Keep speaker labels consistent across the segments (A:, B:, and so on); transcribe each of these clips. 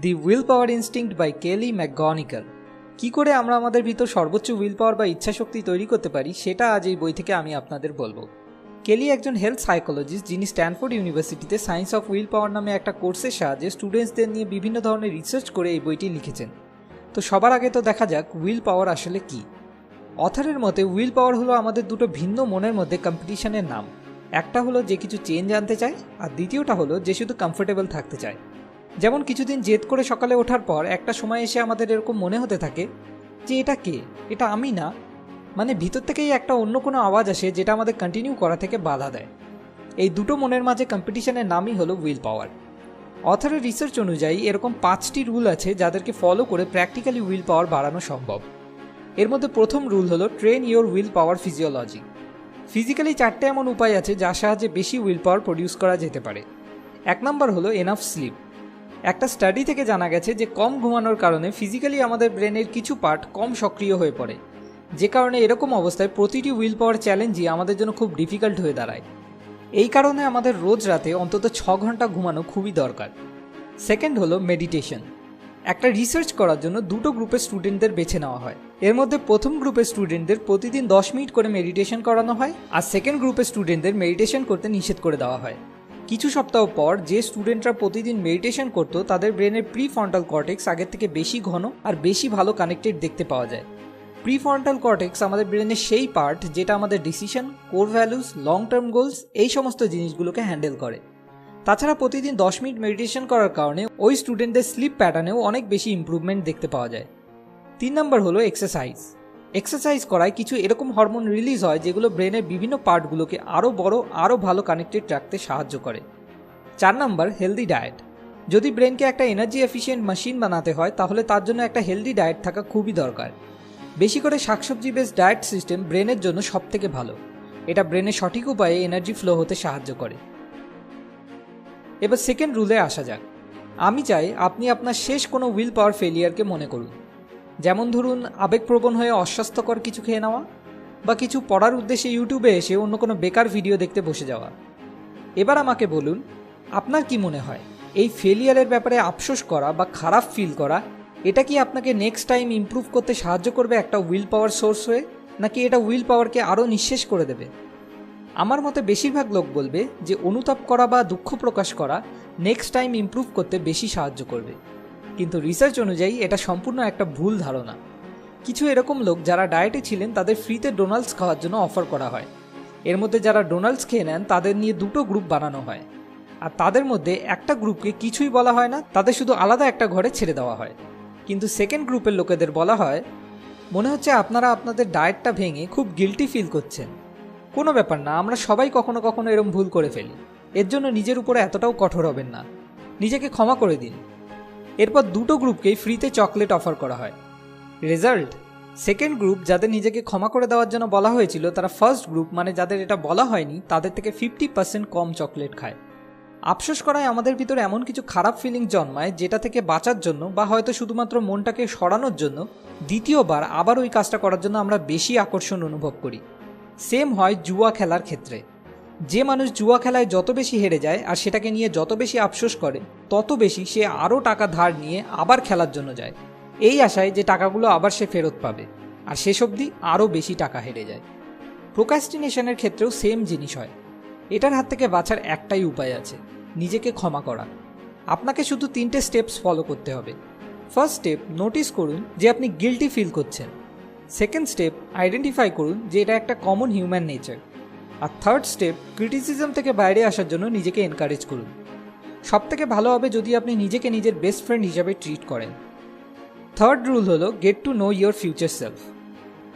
A: The willpower instinct by Kelly McGonigal. কী করে আমরা আমাদের ভিতর সর্বোচ্চ উইল পাওয়ার বা ইচ্ছাশক্তি তৈরি করতে পারি সেটা আজ এই বই থেকে আমি আপনাদের বলবো। কেলি একজন হেলথ সাইকোলজিস্ট, যিনি স্ট্যানফোর্ড ইউনিভার্সিটিতে সায়েন্স অফ উইল পাওয়ার নামে একটা কোর্সের সাহায্যে স্টুডেন্টসদের নিয়ে বিভিন্ন ধরনের রিসার্চ করে এই বইটি লিখেছেন। তো সবার আগে তো দেখা যাক উইল পাওয়ার আসলে কি। অথারের মতে উইল পাওয়ার হলো আমাদের দুটো ভিন্ন মনের মধ্যে কম্পিটিশনের নাম। একটা হলো যে কিছু চেঞ্জ আনতে চায়, আর দ্বিতীয়টা হলো যে শুধু কমফোর্টেবল থাকতে চায়। যেমন কিছুদিন জেদ করে সকালে ওঠার পর একটা সময় এসে আমাদের এরকম মনে হতে থাকে যে এটা কে, এটা আমি না, মানে ভিতর থেকেই একটা অন্য কোনো আওয়াজ আসে যেটা আমাদের কন্টিনিউ করা থেকে বাধা দেয়। এই দুটো মনের মাঝে কম্পিটিশনের নামই হলো উইল পাওয়ার। অথরের রিসার্চ অনুযায়ী এরকম 5টি রুল আছে যাদেরকে ফলো করে প্র্যাকটিক্যালি উইল পাওয়ার বাড়ানো সম্ভব। এর মধ্যে প্রথম রুল হলো train your willpower physiology. Physically 4টে এমন উপায় আছে যার সাহায্যে বেশি উইল পাওয়ার প্রডিউস করা যেতে পারে। 1 নম্বর হলো এনাফ স্লিপ। একটা স্টাডি থেকে জানা গেছে যে কম ঘুমানোর কারণে ফিজিক্যালি আমাদের ব্রেনের কিছু পার্ট কম সক্রিয় হয়ে পড়ে, যে কারণে এরকম অবস্থায় প্রতিটি উইল পাওয়ার চ্যালেঞ্জই আমাদের জন্য খুব ডিফিকাল্ট হয়ে দাঁড়ায়। এই কারণে আমাদের রোজ রাতে অন্তত 6 ঘন্টা ঘুমানো খুবই দরকার। সেকেন্ড হলো মেডিটেশন। একটা রিসার্চ করার জন্য দুটো গ্রুপের স্টুডেন্টদের বেছে নেওয়া হয়। এর মধ্যে প্রথম গ্রুপের স্টুডেন্টদের প্রতিদিন 10 মিনিট করে মেডিটেশন করানো হয়, আর সেকেন্ড গ্রুপের স্টুডেন্টদের মেডিটেশন করতে নিষেধ করে দেওয়া হয়। কিছু সপ্তাহ পর যে স্টুডেন্টরা প্রতিদিন মেডিটেশন করতো তাদের ব্রেনের প্রিফ্রন্টাল কর্টেক্স আগের থেকে বেশি ঘন আর বেশি ভালো কানেক্টেড দেখতে পাওয়া যায়। প্রিফ্রন্টাল কর্টেক্স আমাদের ব্রেনের সেই পার্ট যেটা আমাদের decision, core values, long term goals এই সমস্ত জিনিসগুলোকে হ্যান্ডেল করে। তাছাড়া প্রতিদিন 10 মিনিট মেডিটেশন করার কারণে ওই স্টুডেন্টদের স্লিপ প্যাটার্নেও অনেক বেশি ইম্প্রুভমেন্ট দেখতে পাওয়া যায়। 3 নম্বর হলো এক্সারসাইজ। এক্সারসাইজ করায় কিছু এরকম হরমোন রিলিজ হয় যেগুলো ব্রেনের বিভিন্ন পার্টগুলোকে আরও বড়, আরও ভালো কানেক্টেড রাখতে সাহায্য করে। 4 নম্বর হেলদি ডায়েট। যদি ব্রেনকে একটা এনার্জি এফিশিয়েন্ট মেশিন বানাতে হয় তাহলে তার জন্য একটা হেলদি ডায়েট থাকা খুবই দরকার। বেশি করে শাকসবজি বেস ডায়েট সিস্টেম ব্রেনের জন্য সবথেকে ভালো। এটা ব্রেনের সঠিক উপায়ে এনার্জি ফ্লো হতে সাহায্য করে। এবার সেকেন্ড রুলে আসা যাক। আমি চাই আপনি আপনার শেষ কোনো উইল পাওয়ার ফেলিয়ারকে মনে করুন। যেমন ধরুন আবেগপ্রবণ হয়ে অস্বাস্থ্যকর কিছু খেয়ে নেওয়া, বা কিছু পড়ার উদ্দেশ্যে ইউটিউবে এসে অন্য কোনো বেকার ভিডিও দেখতে বসে যাওয়া। এবার আমাকে বলুন, আপনার কি মনে হয় এই ফেলিয়ারের ব্যাপারে আফসোস করা বা খারাপ ফিল করা, এটা কি আপনাকে নেক্সট টাইম ইমপ্রুভ করতে সাহায্য করবে একটা উইল পাওয়ার সোর্স হয়ে, নাকি এটা উইল পাওয়ারকে আরও নিঃশেষ করে দেবে? আমার মতে বেশিরভাগ লোক বলবে যে অনুতাপ করা বা দুঃখ প্রকাশ করা নেক্সট টাইম ইমপ্রুভ করতে বেশি সাহায্য করবে। কিন্তু রিসার্চ অনুযায়ী এটা সম্পূর্ণ একটা ভুল ধারণা। কিছু এরকম লোক যারা ডায়েটে ছিলেন তাদের ফ্রিতে ডোনাল্ডস খাওয়ার জন্য অফার করা হয়। এর মধ্যে যারা ডোনাল্ডস খেয়ে নেন তাদের নিয়ে দুটো গ্রুপ বানানো হয়, আর তাদের মধ্যে একটা গ্রুপকে কিছুই বলা হয় না, তাদের শুধু আলাদা একটা ঘরে ছেড়ে দেওয়া হয়। কিন্তু সেকেন্ড গ্রুপের লোকেদের বলা হয়, মনে হচ্ছে আপনারা আপনাদের ডায়েটটা ভেঙে খুব গিল্টি ফিল করছেন। কোনো ব্যাপার না, আমরা সবাই কখনো কখনো এরম ভুল করে ফেলি, এর জন্য নিজের উপরে এতটাও কঠোর হবেন না, নিজেকে ক্ষমা করে দিন। এরপর দুটো গ্রুপকেই ফ্রিতে চকলেট অফার করা হয়। রেজাল্ট, সেকেন্ড গ্রুপ যাদের নিজেকে ক্ষমা করে দেওয়ার জন্য বলা হয়েছিল তারা ফার্স্ট গ্রুপ, মানে যাদের এটা বলা হয়নি, তাদের থেকে 50% কম চকলেট খায়। আফসোস করায় আমাদের ভিতরে এমন কিছু খারাপ ফিলিং জন্মায় যেটা থেকে বাঁচার জন্য বা হয়তো শুধুমাত্র মনটাকে সরানোর জন্য দ্বিতীয়বার আবার ওই কাজটা করার জন্য আমরা বেশি আকর্ষণ অনুভব করি। সেম হয় জুয়া খেলার ক্ষেত্রে। যে মানুষ জুয়া খেলায় যত বেশি হেরে যায় আর সেটাকে নিয়ে যত বেশি আফসোস করে, তত বেশি সে আরও টাকা ধার নিয়ে আবার খেলার জন্য যায়, এই আশায় যে টাকাগুলো আবার সে ফেরত পাবে, আর শেষ অবধি আরও বেশি টাকা হেরে যায়। প্রোক্রাস্টিনেশনের ক্ষেত্রেও সেম জিনিস হয়। এটার হাত থেকে বাঁচার একটাই উপায় আছে, নিজেকে ক্ষমা করা। আপনাকে শুধু 3টে স্টেপস ফলো করতে হবে। ফার্স্ট স্টেপ, নোটিস করুন যে আপনি গিল্টি ফিল করছেন। সেকেন্ড স্টেপ, আইডেন্টিফাই করুন যে এটা একটা কমন হিউম্যান নেচার। আর থার্ড স্টেপ, ক্রিটিসিজম থেকে বাইরে আসার জন্য নিজেকে এনকারেজ করুন। সবথেকে ভালো হবে যদি আপনি নিজেকে নিজের বেস্ট ফ্রেন্ড হিসাবে ট্রিট করেন। থার্ড রুল হলো get to know your future self.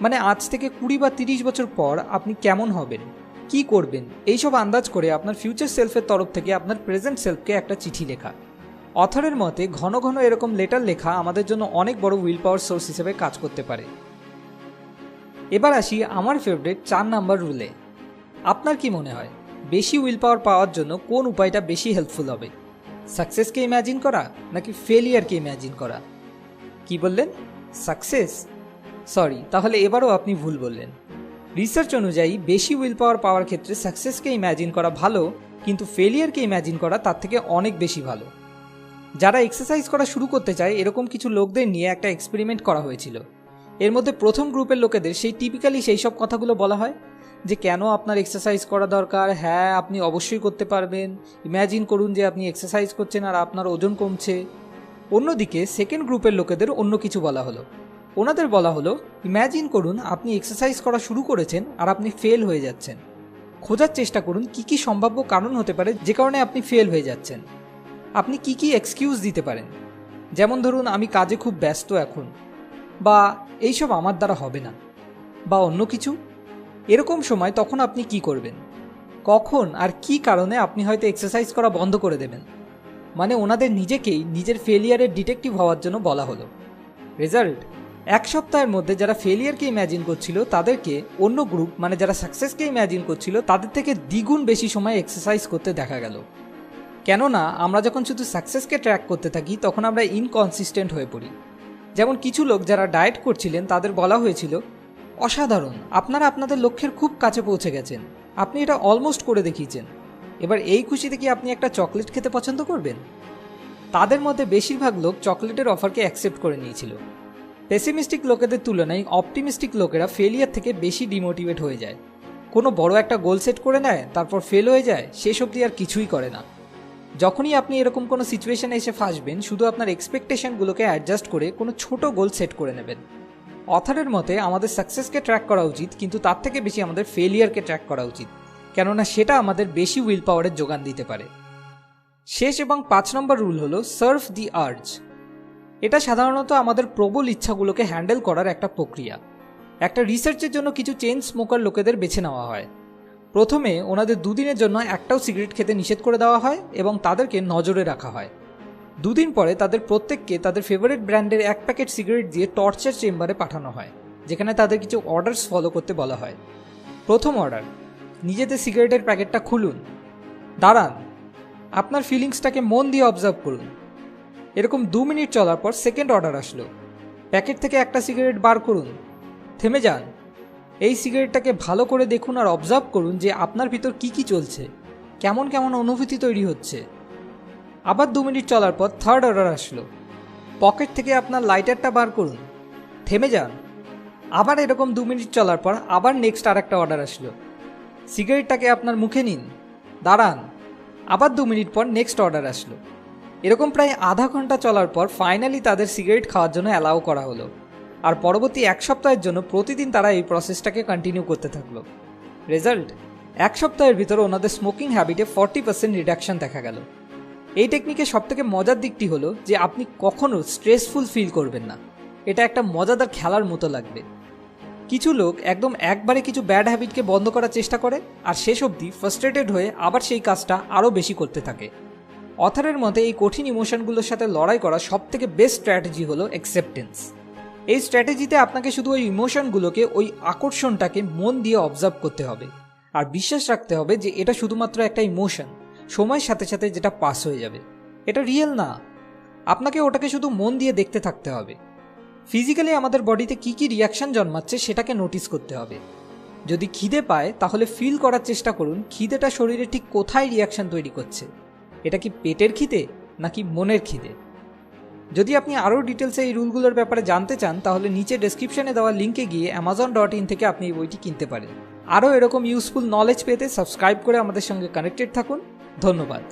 A: মানে আজ থেকে 20 বা 30 বছর পর আপনি কেমন হবেন, কি করবেন, এইসব আন্দাজ করে আপনার ফিউচার সেলফের তরফ থেকে আপনার প্রেজেন্ট সেলফকে একটা চিঠি লেখা। অথরের মতে ঘন ঘন এরকম লেটার লেখা আমাদের জন্য অনেক বড় উইল পাওয়ার সোর্স হিসেবে কাজ করতে পারে। এবার আসি আমার ফেভারিট 4 নাম্বার রুলে। আপনার কি মনে হয় বেশি উইল পাওয়ার পাওয়ার জন্য কোন উপায়টা বেশি হেল্পফুল হবে? সাকসেসকে ইম্যাজিন করা নাকি ফেলিয়ারকে ইম্যাজিন করা? কি বললেন, সাকসেস? সরি, তাহলে এবারও আপনি ভুল বললেন। রিসার্চ অনুযায়ী বেশি উইল পাওয়ার পাওয়ার ক্ষেত্রে সাকসেসকে ইম্যাজিন করা ভালো, কিন্তু ফেলিয়ারকে ইম্যাজিন করা তার থেকে অনেক বেশি ভালো। যারা এক্সারসাইজ করা শুরু করতে চায় এরকম কিছু লোকদের নিয়ে একটা এক্সপেরিমেন্ট করা হয়েছিল। এর মধ্যে প্রথম গ্রুপের লোকেদের সেই সব কথাগুলো বলা হয় যে কেন আপনার এক্সারসাইজ করা দরকার, হ্যাঁ আপনি অবশ্যই করতে পারবেন, ইম্যাজিন করুন যে আপনি এক্সারসাইজ করছেন আর আপনার ওজন কমছে। অন্যদিকে সেকেন্ড গ্রুপের লোকেদের অন্য কিছু বলা হলো। ওনাদের বলা হলো, ইম্যাজিন করুন আপনি এক্সারসাইজ করা শুরু করেছেন আর আপনি ফেল হয়ে যাচ্ছেন। খোঁজার চেষ্টা করুন কি কি সম্ভাব্য কারণ হতে পারে যে কারণে আপনি ফেল হয়ে যাচ্ছেন। আপনি কি কি এক্সকিউজ দিতে পারেন, যেমন ধরুন আমি কাজে খুব ব্যস্ত এখন, বা এইসব আমার দ্বারা হবে না, বা অন্য কিছু। এরকম সময় তখন আপনি কি করবেন, কখন আর কি কারণে আপনি হয়তো এক্সারসাইজ করা বন্ধ করে দেবেন। মানে ওনাদের নিজেকেই নিজের ফেলিয়ারের ডিটেকটিভ হওয়ার জন্য বলা হলো। রেজাল্ট, 1 সপ্তাহের মধ্যে যারা ফেলিয়ারকে ইম্যাজিন করছিল তাদেরকে অন্য গ্রুপ মানে যারা সাকসেসকে ইম্যাজিন করছিল তাদের থেকে দ্বিগুণ বেশি সময় এক্সারসাইজ করতে দেখা গেল। কেননা আমরা যখন শুধু সাকসেসকে ট্র্যাক করতে থাকি তখন আমরা ইনকনসিস্টেন্ট হয়ে পড়ি। যেমন কিছু লোক যারা ডায়েট করছিলেন তাদের বলা হয়েছিল, অসাধারণ, আপনারা আপনাদের লক্ষ্যের খুব কাছে পৌঁছে গেছেন, আপনি এটা অলমোস্ট করে দেখিয়েছেন, এবার এই খুশিতে কি আপনি একটা চকলেট খেতে পছন্দ করবেন? তাদের মধ্যে বেশিরভাগ লোক চকলেটের অফারকে অ্যাকসেপ্ট করে নিয়েছিল। পেসিমিস্টিক লোকেদের তুলনায় অপটিমিস্টিক লোকেরা ফেলিয়ার থেকে বেশি ডিমোটিভেট হয়ে যায়। কোনো বড় একটা গোল সেট করে নেয়, তারপর ফেল হয়ে যায়, শেষ অবধি আর কিছুই করে না। যখনই আপনি এরকম কোনো সিচুয়েশনে এসে ফাঁসবেন, শুধু আপনার এক্সপেকটেশনগুলোকে অ্যাডজাস্ট করে কোনো ছোট গোল সেট করে নেবেন। অথারের মতে আমাদের সাকসেসকে ট্র্যাক করা উচিত, কিন্তু তার থেকে বেশি আমাদের ফেলিয়ারকে ট্র্যাক করা উচিত, কেননা সেটা আমাদের বেশি উইল পাওয়ারের যোগান দিতে পারে। শেষ এবং 5 নম্বর রুল হলো সার্ভ দি আর্জ। এটা সাধারণত আমাদের প্রবল ইচ্ছাগুলোকে হ্যান্ডেল করার একটা প্রক্রিয়া। একটা রিসার্চের জন্য কিছু চেইন স্মোকার লোকেদের বেছে নেওয়া হয়। প্রথমে ওনাদের 2 দিনের জন্য একটাও সিগারেট খেতে নিষেধ করে দেওয়া হয় এবং তাদেরকে নজরে রাখা হয়। 2 দিন পরে তাদের প্রত্যেককে তাদের ফেভারিট ব্র্যান্ডের 1 প্যাকেট সিগারেট দিয়ে টর্চার চেম্বারে পাঠানো হয়, যেখানে তাদের কিছু অর্ডারস ফলো করতে বলা হয়। প্রথম অর্ডার, নিজেদের সিগারেটের প্যাকেটটা খুলুন, দাঁড়ান, আপনার ফিলিংসটাকে মন দিয়ে অবজার্ভ করুন। এরকম 2 মিনিট চলার পর সেকেন্ড অর্ডার আসলো, প্যাকেট থেকে একটা সিগারেট বার করুন, থেমে যান, এই সিগারেটটাকে ভালো করে দেখুন আর অবজার্ভ করুন যে আপনার ভিতর কি কি চলছে, কেমন কেমন অনুভূতি তৈরি হচ্ছে। আবার 2 মিনিট চলার পর থার্ড অর্ডার আসলো, পকেট থেকে আপনার লাইটারটা বার করুন, থেমে যান। আবার এরকম 2 মিনিট চলার পর আবার নেক্সট আরেকটা অর্ডার আসলো, সিগারেটটাকে আপনার মুখে নিন, দাঁড়ান। আবার 2 মিনিট পর নেক্সট অর্ডার আসলো। এরকম প্রায় আধা ঘন্টা চলার পর ফাইনালি তাদের সিগারেট খাওয়ার জন্য অ্যালাউ করা হলো। আর পরবর্তী 1 সপ্তাহের জন্য প্রতিদিন তারা এই প্রসেসটাকে কন্টিনিউ করতে থাকলো। রেজাল্ট, 1 সপ্তাহের ভিতরে ওনাদের স্মোকিং হ্যাবিটে 40% রিডাকশন দেখা গেল। এই টেকনিকের সবথেকে মজার দিকটি হলো যে আপনি কখনো স্ট্রেসফুল ফিল করবেন না, এটা একটা মজাদার খেলার মতো লাগবে। কিছু লোক একদম একবারে কিছু ব্যাড হ্যাবিটকে বন্ধ করার চেষ্টা করে আর শেষ অবধি ফ্রাস্ট্রেটেড হয়ে আবার সেই কাজটা আরও বেশি করতে থাকে। অথারের মতে এই কঠিন ইমোশনগুলোর সাথে লড়াই করা সবথেকে বেস্ট স্ট্র্যাটেজি হলো অ্যাকসেপ্টেন্স। এই স্ট্র্যাটেজিতে আপনাকে শুধু ওই ইমোশনগুলোকে, ওই আকর্ষণটাকে মন দিয়ে অবজার্ভ করতে হবে আর বিশ্বাস রাখতে হবে যে এটা শুধুমাত্র একটা ইমোশন, সময়ের সাথে সাথে যেটা পাস হয়ে যাবে, এটা রিয়েল না। আপনাকে ওটাকে শুধু মন দিয়ে দেখতে থাকতে হবে। ফিজিক্যালি আমাদের বডিতে কি কি রিয়াকশন জন্মাচ্ছে সেটাকে নোটিস করতে হবে। যদি খিদে পায় তাহলে ফিল করার চেষ্টা করুন খিদেটা শরীরে ঠিক কোথায় রিয়াকশন তৈরি করছে। এটা কি পেটের খিদে নাকি মনের খিদে? যদি আপনি আরও ডিটেলসে এই রুলগুলোর ব্যাপারে জানতে চান তাহলে নিচে ডেসক্রিপশনে দেওয়া লিঙ্কে গিয়ে amazon.in থেকে আপনি এই বইটি কিনতে পারেন। আরও এরকম ইউজফুল নলেজ পেতে সাবস্ক্রাইব করে আমাদের সঙ্গে কানেক্টেড থাকুন। ধন্যবাদ।